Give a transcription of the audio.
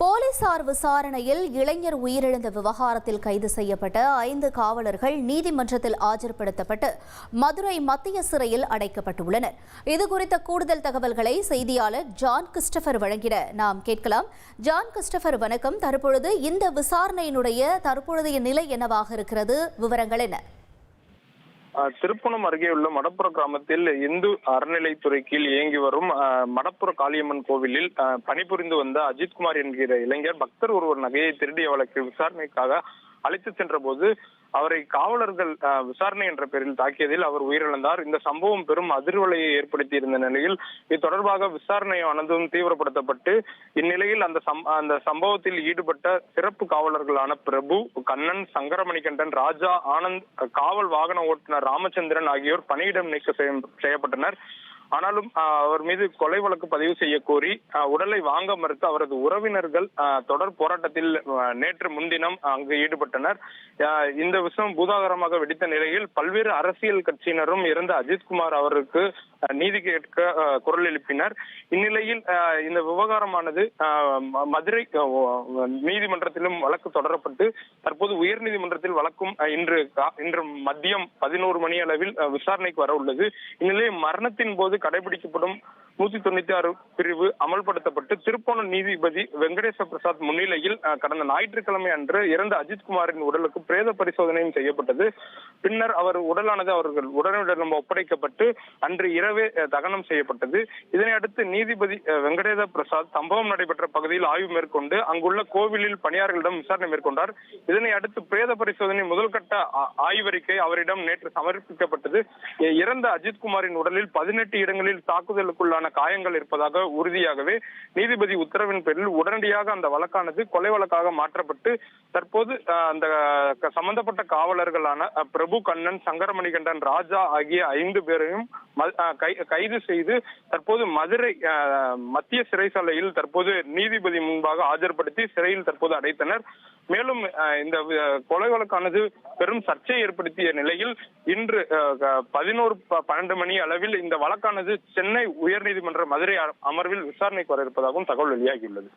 போலீசார் விசாரணையில் இளைஞர் உயிரிழந்த விவகாரத்தில் கைது செய்யப்பட்ட 5 காவலர்கள் நீதிமன்றத்தில் ஆஜர்படுத்தப்பட்டு மதுரை மத்திய சிறையில் அடைக்கப்பட்டுள்ளனர். இதுகுறித்த கூடுதல் தகவல்களை செய்தியாளர் ஜான் கிறிஸ்டபர் வழங்கிட நாம் கேட்கலாம். ஜான் கிறிஸ்டபர், வணக்கம். தற்பொழுது இந்த விசாரணையினுடைய தற்பொழுதைய நிலை என்னவாக இருக்கிறது? விவரங்கள் என்ன? திருப்பணம் அருகே உள்ள மடப்புற கிராமத்தில் இந்து அறநிலைத்துறை கீழ் இயங்கி வரும் மடப்புற காளியம்மன் கோவிலில் பணிபுரிந்து வந்த அஜித்குமார் என்கிற இளைஞர் பக்தர் ஒருவர் நகையை திருடிய வழக்கு விசாரணைக்காக அழைத்து சென்ற போது அவரை காவலர்கள் விசாரணை என்ற பெயரில் தாக்கியதில் அவர் உயிரிழந்தார். இந்த சம்பவம் பெரும் அதிர்வலையை ஏற்படுத்தி இருந்த நிலையில் இது தொடர்பாக விசாரணை ஆனதும் தீவிரப்படுத்தப்பட்டு இந்நிலையில் அந்த சம்பவத்தில் ஈடுபட்ட சிறப்பு காவலர்களான பிரபு, கண்ணன், சங்கரமணிகண்டன், ராஜா, ஆனந்த், காவல் வாகன ஓட்டுநர் ராமச்சந்திரன் ஆகியோர் பணியிடம் நீக்க செய்யப்பட்டனர். ஆனாலும் அவர் மீது கொலை வழக்கு பதிவு செய்ய கோரி உடலை வாங்க மறுத்து அவரது உறவினர்கள் தொடர் போராட்டத்தில் நேற்று முன்தினம் அங்கு ஈடுபட்டனர். இந்த விஷயம் பூதாகரமாக வெடித்த நிலையில் பல்வேறு அரசியல் கட்சியினரும் இறந்த அஜித்குமார் அவருக்கு நீதி கேட்க குரல் எழுப்பினர். இந்நிலையில் இந்த விவகாரமானது மதுரை நீதிமன்றத்திலும் வழக்கு தொடரப்பட்டு தற்போது உயர்நீதிமன்றத்தில் வழக்கும் இன்று மதியம் 11 மணி அளவில் விசாரணைக்கு வர உள்ளது. இந்நிலையில் மரணத்தின் போது கடைபிடிக்கப்படும் 196 பிரிவு அமல்படுத்தப்பட்டு திருப்போணம் நீதிபதி வெங்கடேச பிரசாத் முன்னிலையில் கடந்த ஞாயிற்றுக்கிழமை அன்று இறந்த அஜித்குமாரின் உடலுக்கு பிரேத பரிசோதனையும் செய்யப்பட்டது. பின்னர் அவர் உடலானது அவர்கள் உடனுடன் ஒப்படைக்கப்பட்டு அன்று இரவே தகனம் செய்யப்பட்டது. இதனை அடுத்து நீதிபதி வெங்கடேச பிரசாத் சம்பவம் நடைபெற்ற பகுதியில் ஆய்வு மேற்கொண்டு அங்குள்ள கோவிலில் பணியாளர்களிடம் விசாரணை மேற்கொண்டார். இதனை அடுத்து பிரேத பரிசோதனை முதல்கட்ட ஆய்வறிக்கை அவரிடம் நேற்று சமர்ப்பிக்கப்பட்டது. இறந்த அஜித்குமாரின் உடலில் 18 இடங்களில் தாக்குதலுக்குள்ளான காயங்கள் இருப்பதாக உறுதியாகவே நீதிபதி உத்தரவின் பேரில் உடனடியாக அந்த வழக்கானது கொலை வழக்காக மாற்றப்பட்டு தற்போது அந்த சம்பந்தப்பட்ட காவலர்களான பிரபு, கண்ணன், சங்கரமணிகண்டன், ராஜா ஆகிய 5 பேரையும் கைது செய்து தற்போது மதுரை மத்திய சிறைச்சாலையில் தற்போது நீதிபதி முன்பாக ஆஜர்படுத்தி சிறையில் தற்போது அடைத்தனர். மேலும் இந்த கொலை வழக்கானது பெரும் சர்ச்சை ஏற்படுத்திய நிலையில் இன்று 11-12 மணி அளவில் இந்த வழக்கானது சென்னை உயர்நீதிமன்ற மதுரை அமர்வில் விசாரணைக்கு வர இருப்பதாகவும் தகவல் வெளியாகியுள்ளது.